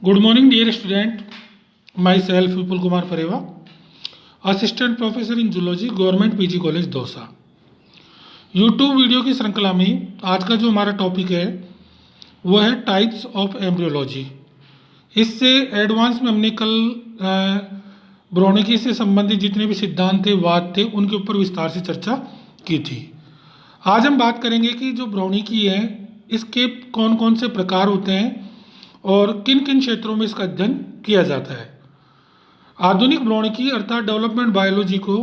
Good morning, dear student. Myself, Vipul Kumar Pareva, assistant professor in zoology, government PG college Dausa. YouTube video की श्रृंखला में आज का जो हमारा टॉपिक है वो है टाइप्स ऑफ एम्ब्रियोलॉजी। इससे एडवांस में हमने कल ब्रोनिकी से संबंधित जितने भी सिद्धांत थे, वाद थे, उनके ऊपर विस्तार से चर्चा की थी। आज हम बात करेंगे कि जो ब्रोनिकी है इसके कौन कौन से प्रकार होते हैं और किन किन क्षेत्रों में इसका अध्ययन किया जाता है। आधुनिक ब्रोनिकी अर्थात डेवलपमेंट बायोलॉजी को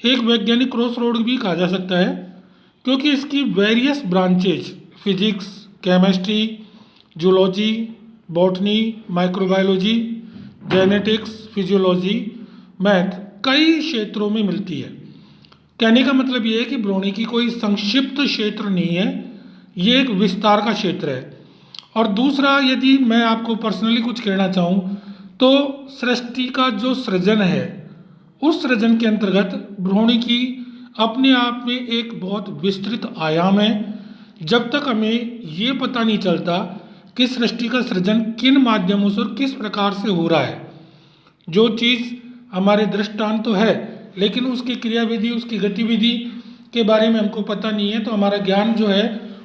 एक वैज्ञानिक क्रॉस रोड भी कहा जा सकता है, क्योंकि इसकी various branches physics, chemistry, zoology, botany, microbiology, genetics, physiology, math कई क्षेत्रों में मिलती है। कहने का मतलब ये है कि ब्रोनिकी कोई संक्षिप्त क्षेत्र नहीं है, ये एक विस्तार का क्षेत्र है। और दूसरा, यदि मैं आपको पर्सनली कुछ कहना चाहूँ तो सृष्टि का जो सृजन है उस सृजन के अंतर्गत ब्रोनिकी अपने आप में एक बहुत विस्तृत आयाम है। जब तक हमें ये पता नहीं चलता कि सृष्टि का सृजन किन माध्यमों से और किस प्रकार से हो रहा है, जो चीज़ हमारे दृष्टांत तो है लेकिन उसकी क्रियाविधि, उसकी गतिविधि के बारे में हमको पता नहीं है, तो हमारा ज्ञान जो है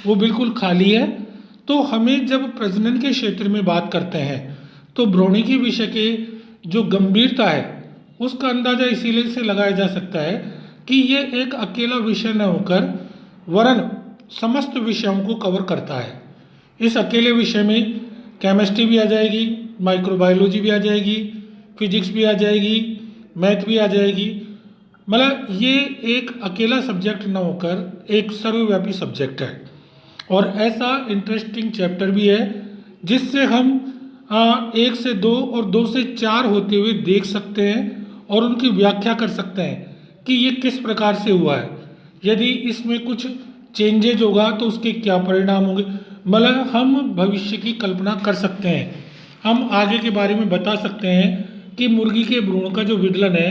वो बिल्कुल खाली है। तो हमें जब प्रजनन के क्षेत्र में बात करते हैं तो ब्रोनिकी विषय के जो गंभीरता है उसका अंदाज़ा इसीलिए से लगाया जा सकता है कि ये एक अकेला विषय न होकर वरन समस्त विषयों को कवर करता है। इस अकेले विषय में केमिस्ट्री भी आ जाएगी, माइक्रोबायोलॉजी भी आ जाएगी, फिजिक्स भी आ जाएगी, मैथ भी आ जाएगी। मतलब ये एक अकेला सब्जेक्ट न होकर एक सर्वव्यापी सब्जेक्ट है और ऐसा इंटरेस्टिंग चैप्टर भी है जिससे हम 1 से 2 और 2 से 4 होते हुए देख सकते हैं और उनकी व्याख्या कर सकते हैं कि ये किस प्रकार से हुआ है। यदि इसमें कुछ चेंजेज होगा तो उसके क्या परिणाम होंगे, मतलब हम भविष्य की कल्पना कर सकते हैं। हम आगे के बारे में बता सकते हैं कि मुर्गी के भ्रूण का जो विदलन है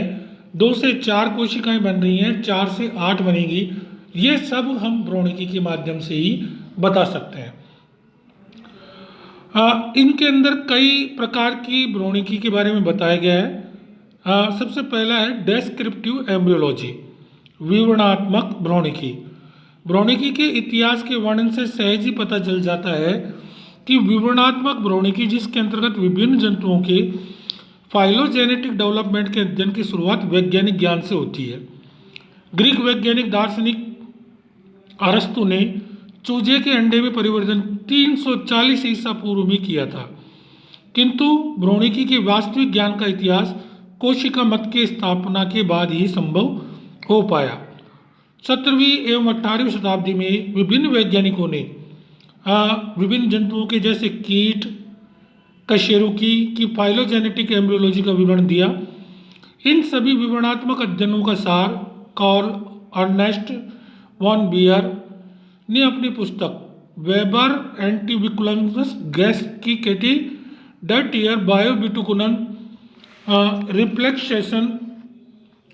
2 से 4 कोशिकाएं बन रही हैं, 4 से 8 बनेगी। ये सब हम ब्रोनिकी के माध्यम से ही बता सकते हैं। इनके अंदर कई प्रकार की ब्रोनिकी के बारे में बताया गया है। सबसे पहला है डेस्क्रिप्टिव एम्ब्रियोलॉजी, विवरणात्मक ब्रोनिकी। ब्रोनिकी के इतिहास के वर्णन से सहज ही पता चल जाता है कि विवरणात्मक ब्रोनिकी, जिसके अंतर्गत विभिन्न जंतुओं के फाइलोजेनेटिक डेवलपमेंट के अध्ययन की शुरुआत वैज्ञानिक ज्ञान से होती है। ग्रीक वैज्ञानिक दार्शनिक अरस्तु ने चूजे के अंडे में परिवर्तन 340 ईसा पूर्व में किया था, किंतु ब्रोनिकी के वास्तविक ज्ञान का इतिहास कोशिका मत के स्थापना के बाद ही संभव हो पाया। 17वीं एवं 18वीं शताब्दी में विभिन्न वैज्ञानिकों ने विभिन्न जंतुओं के जैसे कीट, कशेरुकी की फाइलोजेनेटिक एम्ब्रियोलॉजी का विवरण दिया। इन सभी विवरणात्मक अध्ययनों का सार कार्ल अर्नेस्ट वॉन बियर ने अपनी पुस्तक वेबर एंटीविकुलम्स गैस की केटी डट ईयर बायोबिटुकुनन रिफ्लेक्सेशन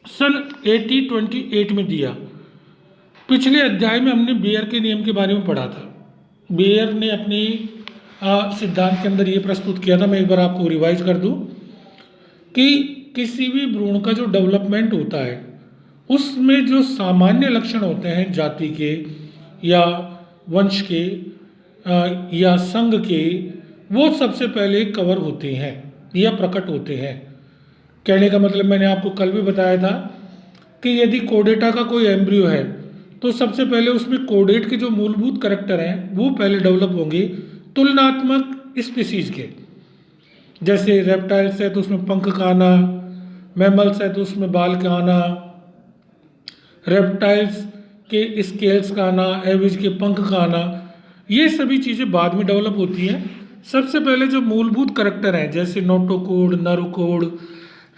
सन 1828 में दिया। पिछले अध्याय में हमने बियर के नियम के बारे में पढ़ा था। बियर ने अपनी सिद्धांत के अंदर ये प्रस्तुत किया था, मैं एक बार आपको रिवाइज कर दूं कि किसी भी भ्रूण का जो डेवलपमेंट होता है उसमें जो सामान्य लक्षण होते हैं जाति के या वंश के या संघ के, वो सबसे पहले कवर होते हैं या प्रकट होते हैं। कहने का मतलब मैंने आपको कल भी बताया था कि यदि कोडेटा का कोई एम्ब्रियो है तो सबसे पहले उसमें कोडेट के जो मूलभूत करैक्टर हैं वो पहले डेवलप होंगे तुलनात्मक स्पीसीज के। जैसे रेप्टाइल्स है तो उसमें पंख का आना, मैमल्स है तो उसमें बाल का आना, रेप्टाइल्स के स्केल्स का आना, एविज के पंख का आना, ये सभी चीज़ें बाद में डेवलप होती हैं। सबसे पहले जो मूलभूत करैक्टर हैं जैसे नोटोकोड, नर्वकोड,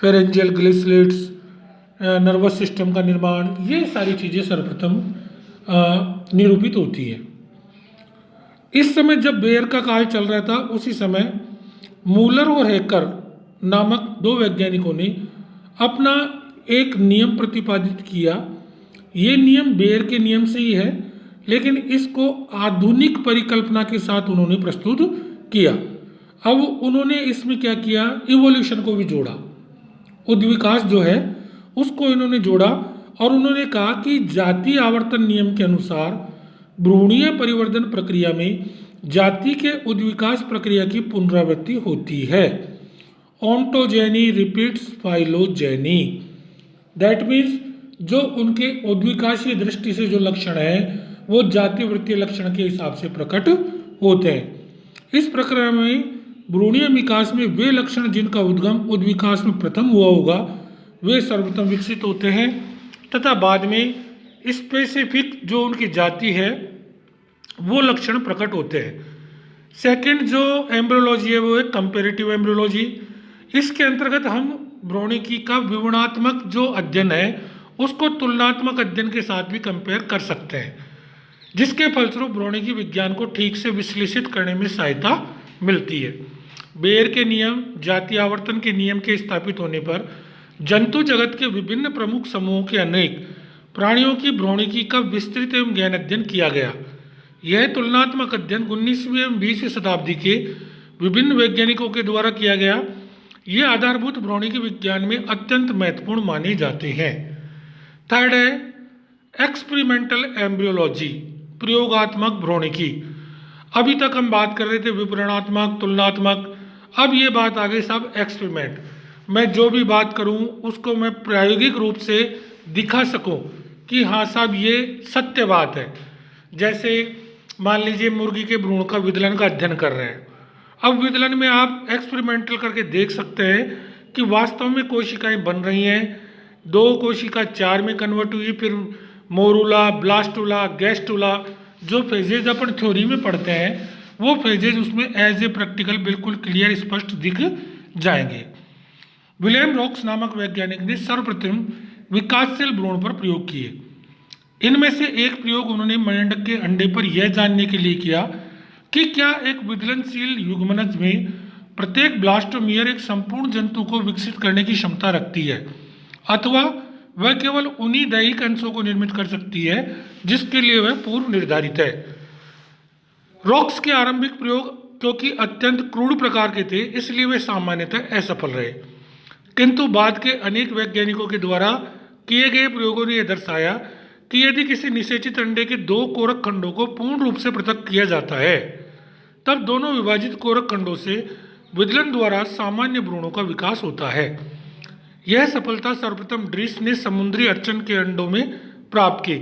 फेरेंजियल ग्लिसलेट्स, नर्वस सिस्टम का निर्माण, ये सारी चीज़ें सर्वप्रथम निरूपित होती है। इस समय जब बेयर का काल चल रहा था उसी समय मूलर और हेकर नामक 2 वैज्ञानिकों ने अपना एक नियम प्रतिपादित किया। ये नियम बेयर के नियम से ही है, लेकिन इसको आधुनिक परिकल्पना के साथ उन्होंने प्रस्तुत किया। अब उन्होंने इसमें क्या किया, इवोल्यूशन को भी जोड़ा, उद्विकास जो है उसको इन्होंने जोड़ा और उन्होंने कहा कि जातीय आवर्तन नियम के अनुसार भ्रूणीय परिवर्धन प्रक्रिया में जाति के उद्विकास प्रक्रिया की पुनरावृत्ति होती है। Ontogeny repeats phylogeny, that means जो उनके उद्विकासीय दृष्टि से जो लक्षण है वो जातीय वृत्तीय लक्षण के हिसाब से प्रकट होते हैं। इस प्रक्रिया में भ्रूणीय विकास में वे लक्षण जिनका उद्गम उद्विकास में प्रथम हुआ होगा वे सर्वप्रथम विकसित होते हैं तथा बाद में स्पेसिफिक जो उनकी जाति है वो लक्षण प्रकट होते हैं। सेकंड जो एम्ब्रियोलॉजी है वो है कंपैरेटिव एम्ब्रियोलॉजी। इसके अंतर्गत हम भ्रूणिकी का विवरणात्मक जो अध्ययन है उसको तुलनात्मक अध्ययन के साथ भी कंपेयर कर सकते हैं, जिसके फलस्वरूप भ्रूणिकी विज्ञान को ठीक से विश्लेषित करने में सहायता मिलती है। बेयर के नियम, जातीय आवर्तन के नियम के स्थापित होने पर जंतु जगत के विभिन्न प्रमुख समूहों के अनेक प्राणियों की भ्रूणिकी का विस्तृत एवं गहन अध्ययन किया गया। यह तुलनात्मक अध्ययन 19वीं एवं 20वीं शताब्दी के विभिन्न वैज्ञानिकों के द्वारा किया गया। ये आधारभूत भ्रूणिकी विज्ञान में अत्यंत महत्वपूर्ण माने जाते हैं। थर्ड है एक्सपेरिमेंटल एम्ब्रियोलॉजी, प्रयोगात्मक भ्रूणिकी। अभी तक हम बात कर रहे थे विवरणात्मक, तुलनात्मक, अब ये बात आ गई साहब एक्सपेरिमेंट। मैं जो भी बात करूं उसको मैं प्रायोगिक रूप से दिखा सकूं कि हाँ साहब ये सत्य बात है। जैसे मान लीजिए मुर्गी के भ्रूण का विदलन का अध्ययन कर रहे हैं, अब विदलन में आप एक्सपेरिमेंटल करके देख सकते हैं कि वास्तव में कोशिकाएं बन रही हैं, 2 कोशिका 4 में कन्वर्ट हुई, फिर मोरूला, ब्लास्टुला, गैस्टुला, जो फेजेज अपन थ्योरी में पढ़ते हैं वो फेजेज उसमें एज ए प्रैक्टिकल बिल्कुल क्लियर स्पष्ट दिख जाएंगे। विलियम रॉक्स नामक वैज्ञानिक ने सर्वप्रथम विकासशील भ्रूण पर प्रयोग किए। इनमें से एक प्रयोग उन्होंने मेंढक के अंडे पर यह जानने के लिए किया कि क्या एक विदलनशील युग्मनज में प्रत्येक ब्लास्टोमियर एक संपूर्ण जंतु को विकसित करने की क्षमता रखती है अथवा वह केवल उन्हीं दैहिक अंशों को निर्मित कर सकती है जिसके लिए वह पूर्व निर्धारित है। रॉक्स के आरंभिक प्रयोग क्योंकि अत्यंत क्रूर प्रकार के थे इसलिए वे सामान्यतः असफल रहे, किंतु बाद के अनेक वैज्ञानिकों के द्वारा किए गए प्रयोगों ने यह दर्शाया कि यदि किसी निषेचित अंडे के 2 कोरक खंडों को पूर्ण रूप से पृथक किया जाता है तब दोनों विभाजित कोरक खंडों से विदलन द्वारा सामान्य भ्रूणों का विकास होता है। यह सफलता सर्वप्रथम ड्रीस ने समुद्री अर्चन के अंडों में प्राप्त की,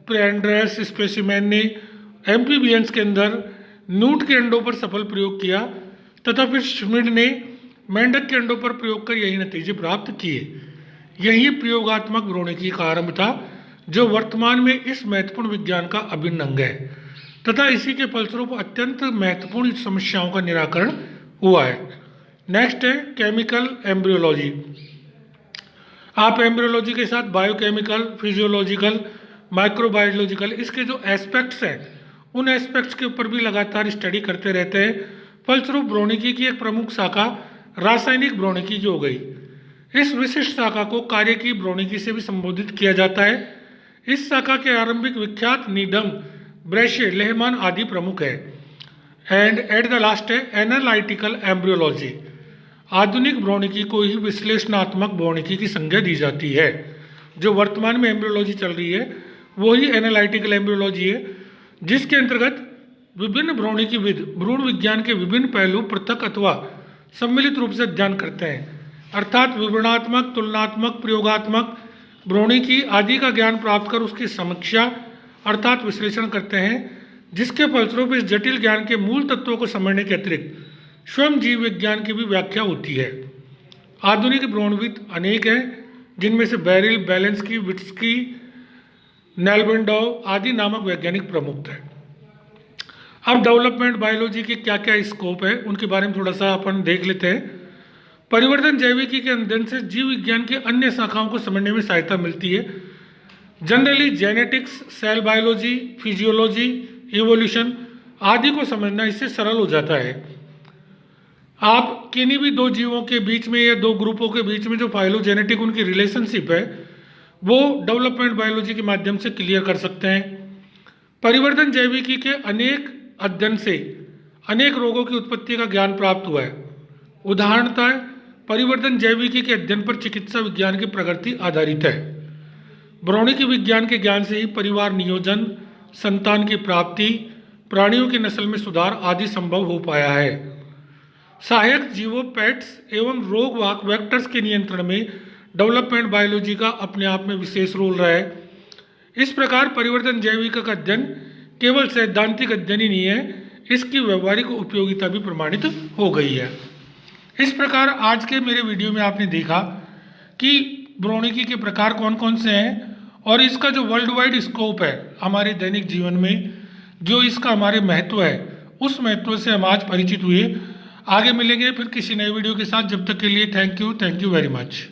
फिर एंड्रस स्पेसिमेन ने एम्फीबियंस के अंदर नूट के अंडों पर सफल प्रयोग किया तथा फिर श्मिड ने मेंढक के अंडों पर प्रयोग कर यही नतीजे प्राप्त किए। यही प्रयोगात्मक भ्रूणिकी का आरंभ था जो वर्तमान में इस महत्वपूर्ण विज्ञान का अभिन्न अंग है तथा इसी के फलस्वरूप अत्यंत महत्वपूर्ण समस्याओं का निराकरण हुआ है। नेक्स्ट है केमिकल एम्ब्रियोलॉजी। आप एम्ब्रियोलॉजी के साथ बायोकेमिकल, फिजियोलॉजिकल, माइक्रोबायोलॉजिकल इसके जो एस्पेक्ट्स हैं उन एस्पेक्ट्स के ऊपर भी लगातार स्टडी करते रहते हैं। फलस्वरूप भ्रूणिकी की एक प्रमुख शाखा रासायनिक भ्रूणिकी की हो गई। इस विशिष्ट शाखा को कार्य की भ्रूणिकी से भी संबोधित किया जाता है। इस शाखा के आरंभिक विख्यात नीडम, ब्रेशे, लेहमान आदि प्रमुख है। एंड एट द लास्ट है एनालिटिकल एम्ब्रियोलॉजी। आधुनिक भ्रूणिकी को ही विश्लेषणात्मक भ्रूणिकी की संज्ञा दी जाती है। जो वर्तमान में एम्ब्रियोलॉजी चल रही है वो ही एनालिटिकल एम्ब्रियोलॉजी है, जिसके अंतर्गत विभिन्न भ्रूणिकी विद भ्रूण विज्ञान के विभिन्न पहलू पृथक अथवा सम्मिलित रूप से अध्ययन करते हैं, अर्थात विवरणात्मक, तुलनात्मक, प्रयोगात्मक भ्रूणिकी आदि का ज्ञान प्राप्त कर उसकी समीक्षा अर्थात विश्लेषण करते हैं, जिसके फलस्वरूप इस जटिल ज्ञान के मूल तत्वों को समझने के अतिरिक्त स्वयं जीव विज्ञान की भी व्याख्या होती है। आधुनिक भ्रूणविद अनेक हैं, जिनमें से बेरिल, बेलेंस्की, विट्स्की, नेल्बेंडोव आदि नामक वैज्ञानिक प्रमुख हैं। अब डेवलपमेंट बायोलॉजी के क्या क्या स्कोप है उनके बारे में थोड़ा सा अपन देख लेते हैं। परिवर्तन जैविकी के अध्ययन से जीव विज्ञान के अन्य शाखाओं को समझने में सहायता मिलती है। Generally genetics, cell biology, physiology, evolution आदि को समझना इससे सरल हो जाता है। आप किन्हीं भी 2 जीवों के बीच में या 2 ग्रुपों के बीच में जो फाइलोजेनेटिक उनकी रिलेशनशिप है वो डेवलपमेंट बायोलॉजी के माध्यम से क्लियर कर सकते हैं। परिवर्तन जैविकी के अनेक अध्ययन से अनेक रोगों की उत्पत्ति का ज्ञान प्राप्त हुआ है। उदाहरणतः परिवर्तन जैविकी के अध्ययन पर चिकित्सा विज्ञान की प्रगति आधारित है। भ्रौणिकी विज्ञान के ज्ञान से ही परिवार नियोजन, संतान की प्राप्ति, प्राणियों की नस्ल में सुधार आदि संभव हो पाया है। सहायक जीवों, पेट्स एवं रोगवाहक वेक्टर्स के नियंत्रण में डेवलपमेंट बायोलॉजी का अपने आप में विशेष रोल रहा है। इस प्रकार परिवर्तन जैविकी का अध्ययन केवल सैद्धांतिक अध्ययन ही नहीं है, इसकी व्यवहारिक उपयोगिता भी प्रमाणित हो गई है। इस प्रकार आज के मेरे वीडियो में आपने देखा कि भ्रौणिकी के प्रकार कौन कौन से हैं और इसका जो वर्ल्ड वाइड स्कोप है हमारे दैनिक जीवन में, जो इसका हमारे महत्व है, उस महत्व से हम आज परिचित हुए। आगे मिलेंगे फिर किसी नए वीडियो के साथ। जब तक के लिए थैंक यू वेरी मच।